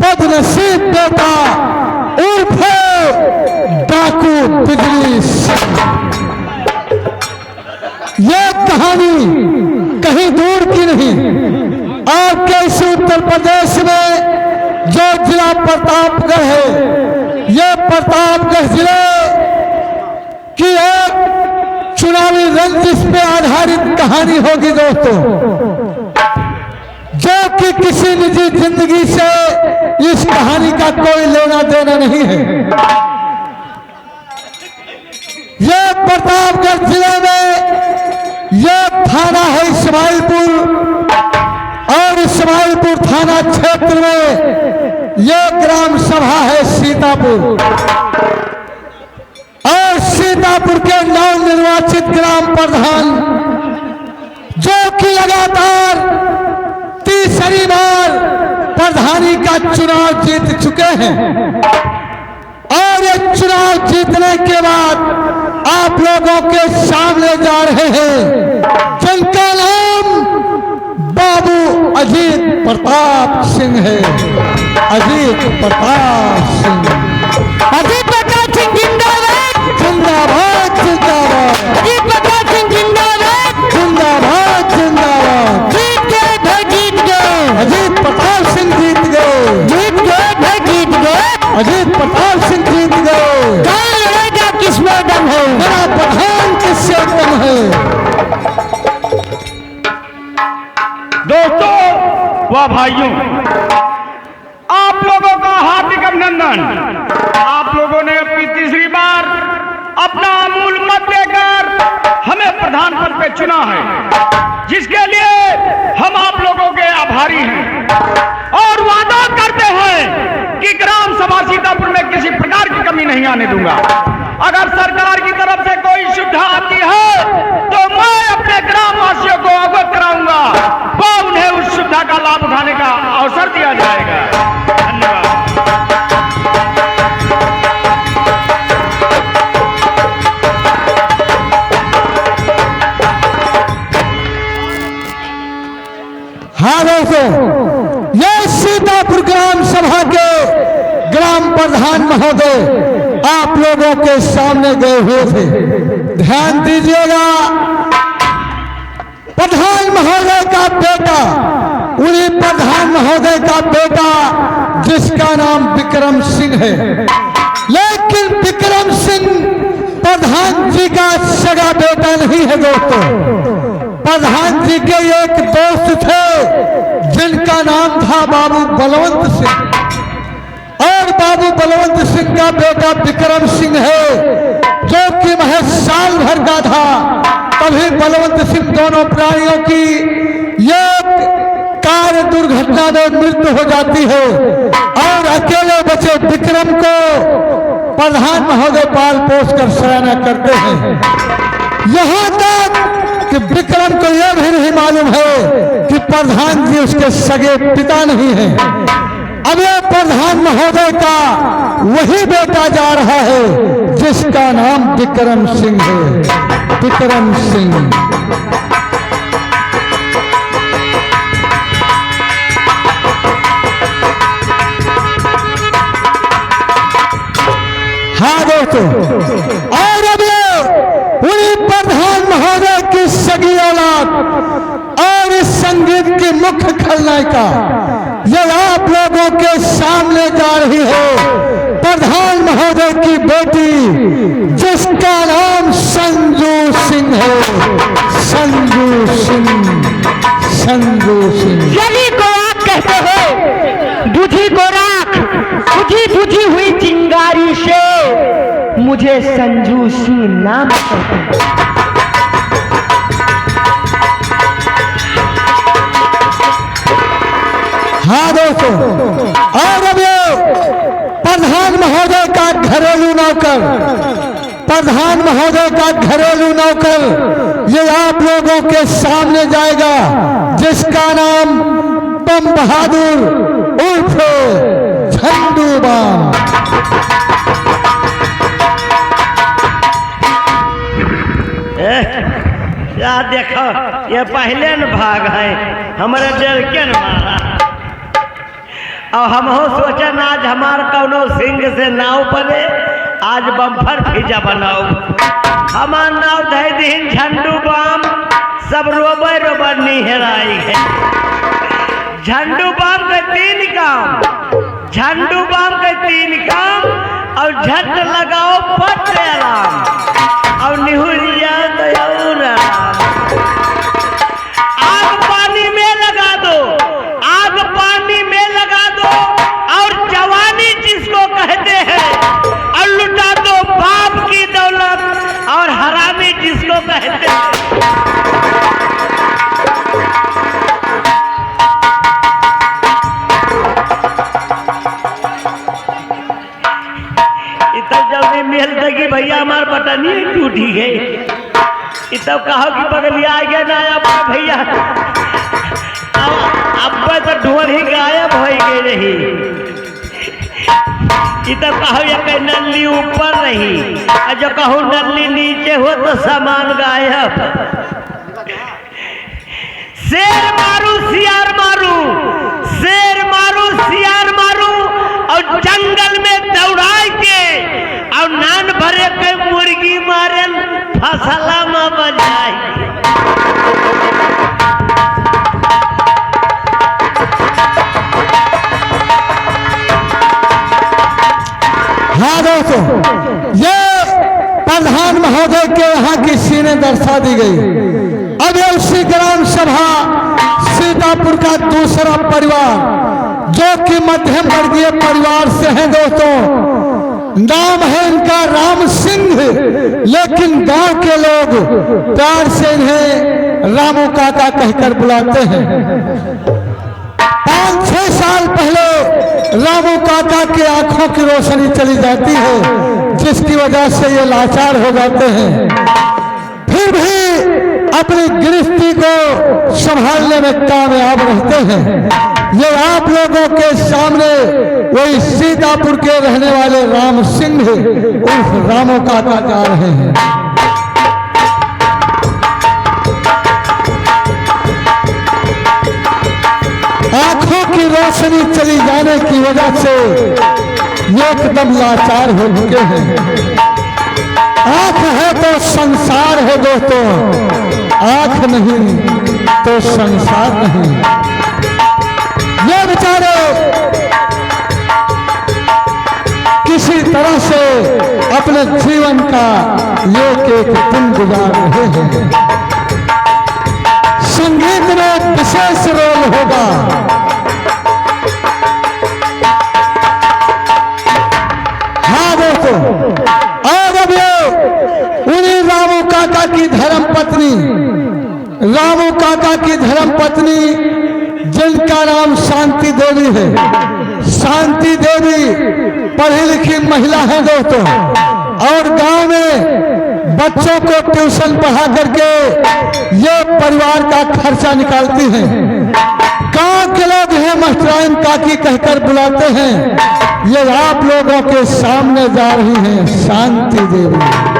बदनसीब बेटा उर्फे डाकू बिजली सिंह। ये कहानी कहीं दूर की नहीं, आपके इस उत्तर प्रदेश में जो जिला प्रतापगढ़ है, ये प्रतापगढ़ जिले की एक चुनावी रंजिश पे आधारित कहानी होगी दोस्तों, जो कि किसी निजी जिंदगी से इस कहानी का कोई लेना देना नहीं है। यह प्रतापगढ़ जिले में यह थाना है इस्माइलपुर, और इस्माइलपुर थाना क्षेत्र में यह ग्राम सभा है सीतापुर, और सीतापुर के नवनिर्वाचित ग्राम प्रधान जो कि लगातार तीसरी बार प्रधानी का चुनाव जीत चुके हैं, और ये चुनाव जीतने के बाद आप लोगों के सामने जा रहे हैं, जिनका नाम बाबू अजीत प्रताप सिंह है। अजीत प्रताप सिंह, अजीत प्रताप सिंह जिंदाबाद, जिंदाबाद जिंदाबाद, अजीत प्रताप सिंह जिंदाबाद, जिंदाबाद जिंदाबाद। जीत गए भाई, जीत गए, अजीत प्रताप सिंह जीत गए, जीत गए भाई, जीत गए। अजीत प्रताप सिंह जीत गए। कौन लड़ेगा, किसमें दम है? मेरा प्रधान किससे कम है? दोस्तों व भाइयों, आप लोगों का हार्दिक अभिनंदन। आप लोगों ने अपनी तीसरी बार अपना अमूल मत देकर हमें प्रधान पद पे चुना है, जिसके लिए हम आप लोगों के आभारी हैं और वादा करते हैं कि ग्राम सभा सीतापुर में किसी प्रकार की कमी नहीं आने दूंगा। अगर सरकार की तरफ से कोई सुविधा आती है तो मैं अपने ग्रामवासियों को अवगत कराऊंगा, वो उन्हें उस सुविधा का लाभ उठाने का अवसर दिया जाएगा। धन्यवाद। हाँ दोस्तों, ये सीतापुर ग्राम सभा के ग्राम प्रधान महोदय आप लोगों के सामने गए हुए थे। ध्यान दीजिएगा, प्रधान महोदय का बेटा, उन्हीं प्रधान महोदय का बेटा जिसका नाम विक्रम सिंह है, लेकिन विक्रम सिंह प्रधान जी का सगा बेटा नहीं है दोस्तों। प्रधान जी के एक दोस्त थे जिनका नाम था बाबू बलवंत सिंह, और बाबू बलवंत सिंह का बेटा विक्रम सिंह है, जो कि महज साल भर का था तभी बलवंत सिंह दोनों प्राणियों की एक कार दुर्घटना में मृत्यु हो जाती है, और अकेले बचे विक्रम को प्रधान महोदय पाल पोस कर सराहना करते हैं। यहाँ तक कि विक्रम को यह भी नहीं मालूम है कि प्रधान जी उसके सगे पिता नहीं है। अब ये प्रधान महोदय का वही बेटा जा रहा है जिसका नाम विक्रम सिंह है। विक्रम सिंह, हाँ दोस्तों, और अब उन्हीं प्रधान महोदय की सगी औलाद और इस संगीत की मुख्य खलनायिका ये आप लोगों के सामने जा रही है, प्रधान महोदय की बेटी जिसका नाम संजू सिंह है। संजू सिंह, संजू सिंह। यदि को आप कहते हो बुझी को राख, बुझी बुझी हुई चिंगारी से मुझे संजू सिंह नाम कहते हैं। हाँ दोस्तों, और अब ये प्रधान महोदय का घरेलू नौकर, प्रधान महोदय का घरेलू नौकर ये आप लोगों के सामने जाएगा, जिसका नाम बम बहादुर उर्फ झंडू बम। या देखो, ये पहले न भाग है, हमारे दिल के न मारा। और हम हो सोचन आज हमार कौनो सिंह से नाव बने, आज बम्फर फिजा बनाओ। हमार नाव धै दिन झंडू बाम, सब रोबर रोबर निहराई है। झंडू बाम के 3 काम, झंडू बाम के 3 काम, और झट लगाओ पट आराम, और निहुरिया दयाऊरा। आग पानी में लगा दो, आग पानी में लगा दो, और जवानी जिसको कहते हैं, और लुटा दो बाप की दौलत, और हरामी जिसको कहते हैं। मेल दगी भैया हमार बटनी टूटी गई, तब कहो कि बगलिया आ गया ना अब भैया, अब तो ढोल ही गायब हो गई रही। तब कहो या नल्ली ऊपर रही, और जो कहो नल्ली नीचे हो तो सामान गायब। शेर मारू सियार मारू, शेर मारू सियार मारू, और जंगल में दौड़ा के, और नान भरे के मुर्गी मारन फसला में बजाई। हाँ दोस्तों, ये प्रधान महोदय के यहाँ की सीनें दर्शा दी गई। अब ये उसी ग्राम सभा सीतापुर का दूसरा परिवार, जो कि मध्यम वर्गीय परिवार से है दोस्तों। नाम है इनका राम सिंह, लेकिन गांव के लोग प्यार से इन्हें रामू काका कहकर बुलाते हैं। 5-6 साल पहले रामू काका की आंखों की रोशनी चली जाती है, जिसकी वजह से ये लाचार हो जाते हैं। फिर भी अपनी गिरफ्ती को संभालने में कामयाब रहते हैं। ये आप लोगों के सामने वही सीतापुर के रहने वाले राम सिंह उर्फ रामू काका जा रहे हैं। आंखों की रोशनी चली जाने की वजह से ये एकदम लाचार हो चुके हैं। आंख है तो संसार है दोस्तों, आंख नहीं तो संसार नहीं। ये बेचारे किसी तरह से अपने जीवन का एक दिन गुजार रहे हैं। संगीत में विशेष रोल होगा। हाँ दोस्तों, और अब ये उन्हीं रामू काका की धर्मपत्नी, रामू काका की धर्मपत्नी जिनका नाम शांति देवी है। शांति देवी पढ़ी लिखी महिला है दोस्तों, और गांव में बच्चों को ट्यूशन पढ़ा करके ये परिवार का खर्चा निकालती हैं। गांव के लोग हैं मास्टराइन काकी कहकर बुलाते हैं। ये आप लोगों के सामने जा रही हैं शांति देवी।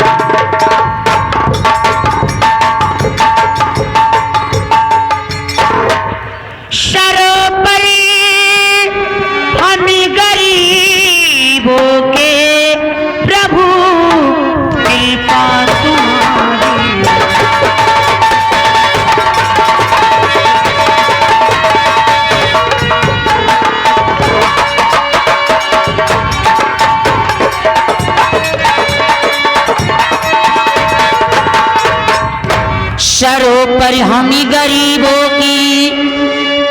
शरों पर हमी गरीबों की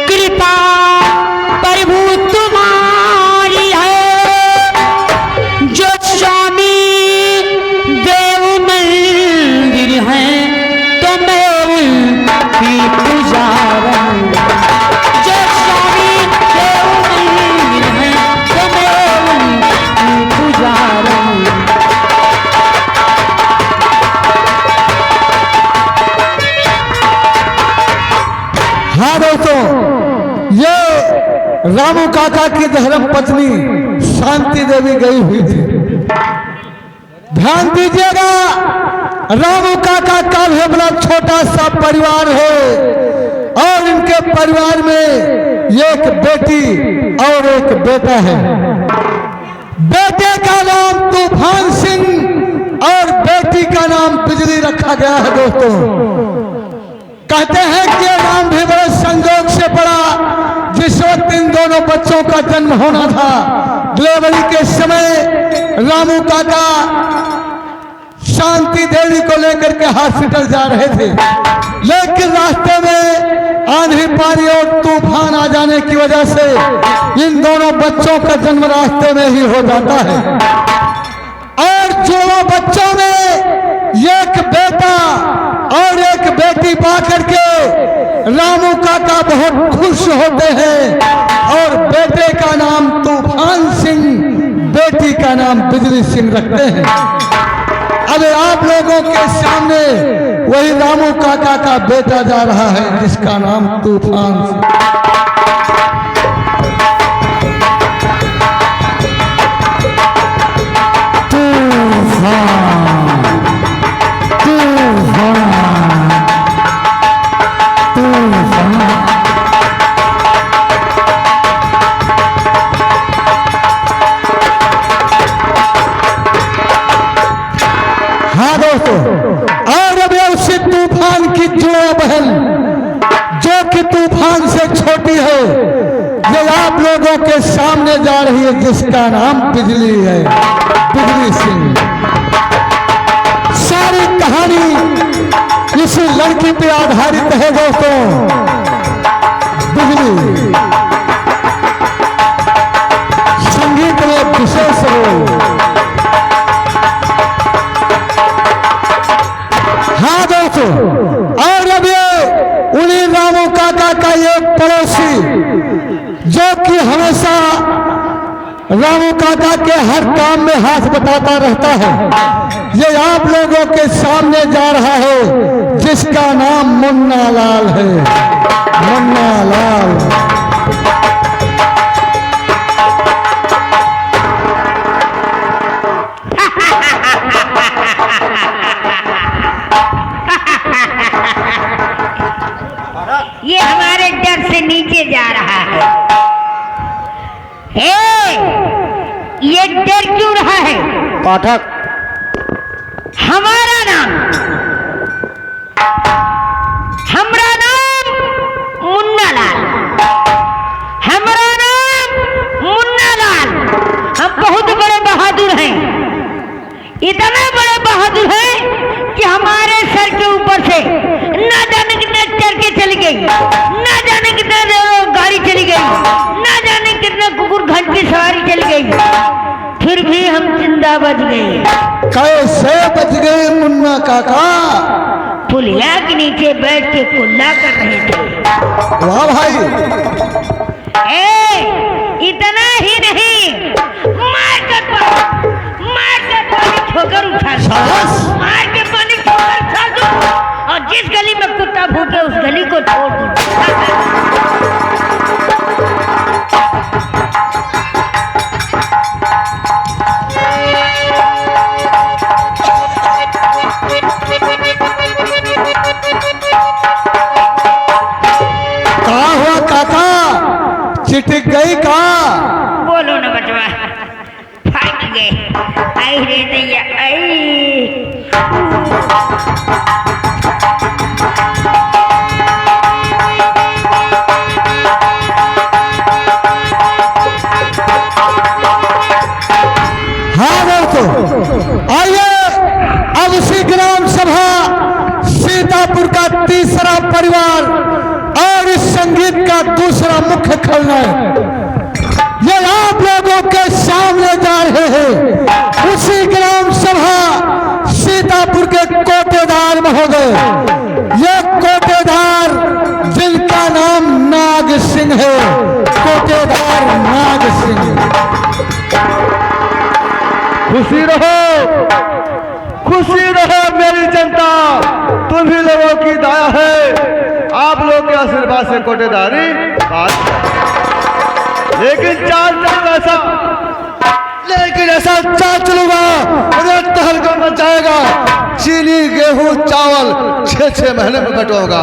कृपा प्रभु तुम्हारी है। जो स्वामी देव मंदिर है तो मैं उनकी पुजारा। जो स्वामी देव मंदिर है तो मैं उनकी पुजारा। हाँ दोस्तों, ये रामू काका की धर्म पत्नी शांति देवी गई हुई थी। ध्यान दीजिएगा, रामू काका का भी बड़ा छोटा सा परिवार है, और इनके परिवार में एक बेटी और एक बेटा है। बेटे का नाम तूफान सिंह और बेटी का नाम बिजली रखा गया है। दोस्तों कहते हैं कि ये नाम भी बड़े संजोग से पड़ा। जिस वक्त इन दोनों बच्चों का जन्म होना था, डिलीवरी के समय रामू काका शांति देवी को लेकर के हॉस्पिटल जा रहे थे, लेकिन रास्ते में आंधी पानी और तूफान आ जाने की वजह से इन दोनों बच्चों का जन्म रास्ते में ही हो जाता है। और दोनों बच्चों में एक बेटा और एक बेटी पा करके रामू काका बहुत खुश होते हैं और बेटे का नाम तूफान सिंह, बेटी का नाम बिजली सिंह रखते हैं। अब आप लोगों के सामने वही रामू काका का बेटा जा रहा है जिसका नाम तूफान सिंह। हाँ दोस्तों, और अब उसी तूफान की जुड़वा बहन जो कि तूफान से छोटी है, ये आप लोगों के सामने जा रही है जिसका नाम बिजली है, बिजली सिंह। सारी कहानी इसी लड़की पे आधारित है दोस्तों। बिजली संगीत में विशेष रोल। हाँ दोस्तों, और अब ये उन्हीं रामू काका का एक पड़ोसी जो कि हमेशा रामू काका के हर काम में हाथ बटाता रहता है, ये आप लोगों के सामने जा रहा है जिसका नाम मुन्ना लाल है, मुन्ना लाल। ये हमारे डर से नीचे जा रहा है। ये डर क्यों रहा है? पाठक, हमारा नाम मुन्ना लाल, हमारा नाम मुन्ना लाल। हम बहुत बड़े बहादुर हैं, इतना बड़े बहादुर हैं कि हमारे सर के ऊपर से ना जाने कितने चरखे चली गई, ना जाने कितने गाड़ी चली गई, ना जाने कितने कुकुर घंटी सवारी चली गई, फिर भी हम जिंदा बच गए। कैसे बच गए मुन्ना काका? पुलिया के नीचे बैठ के कुल्ला कर रहे थे। वाह भाई। इतना ही नहीं, मार के पानी ठोकर उठा दो, मार के पानी ठोकर उठा दो, और जिस गली में कुत्ता भूखे उस गली को छोड़ दो। कहाँ हुआ काका? चिटक गई का? बोलो ना बचवा, फट गए। आई रे दैया, आई। हाँ दोस्तों, आइए अब उसी ग्राम सभा सीतापुर का तीसरा परिवार और इस संगीत का दूसरा मुख्य खलनायक ये आप लोगों के सामने जा रहे हैं। उसी ग्राम सभा सीतापुर के कोटेदार महोदय, ये कोटेदार जिनका नाम नाग सिंह है, कोटेदार नाग सिंह। खुशी रहो मेरी जनता, तुम ही लोगों की दया है, आप लोग के आशीर्वाद से कोटेदारी बात। लेकिन ऐसा चाल चलूंगा, तहलका मच जाएगा। चीनी गेहूं चावल 6-6 महीने में कटवाऊंगा।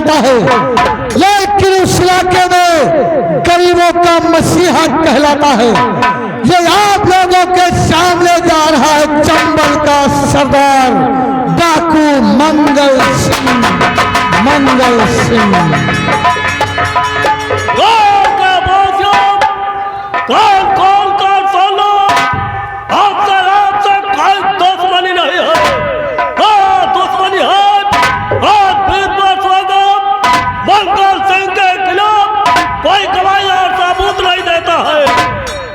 जाता है, लेकिन उस इलाके में गरीबों का मसीहा कहलाता है। ये आप लोगों के सामने जा रहा है चंबल का सरदार डाकू मंगल सिंह। मंगल सिंह कौन सोलो आपसे कोई दुश्मनी नहीं है। दुश्मनी है मंगल सिंह के खिलाफ कोई गवाही और सबूत नहीं देता है।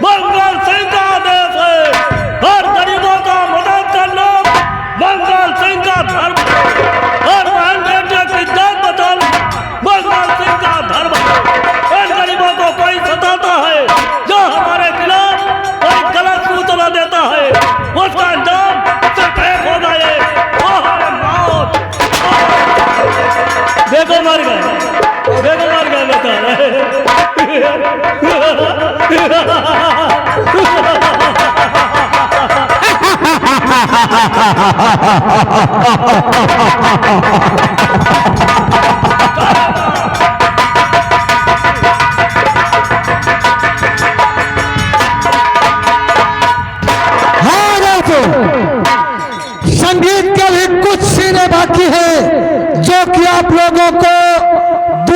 मंगल सिंह का आदेश है, हर गरीबों का मदद करना मंगल सिंह का धर्म, हर बहन बेटियों की जान बचाना मंगल सिंह का धर्म। इन गरीबों को कोई सताता है, जो हमारे खिलाफ कोई गलत सूचना देता है, उसका अंजाम सिर्फ एक होगा, ये वो है मौत। देखो मर गए बेटा।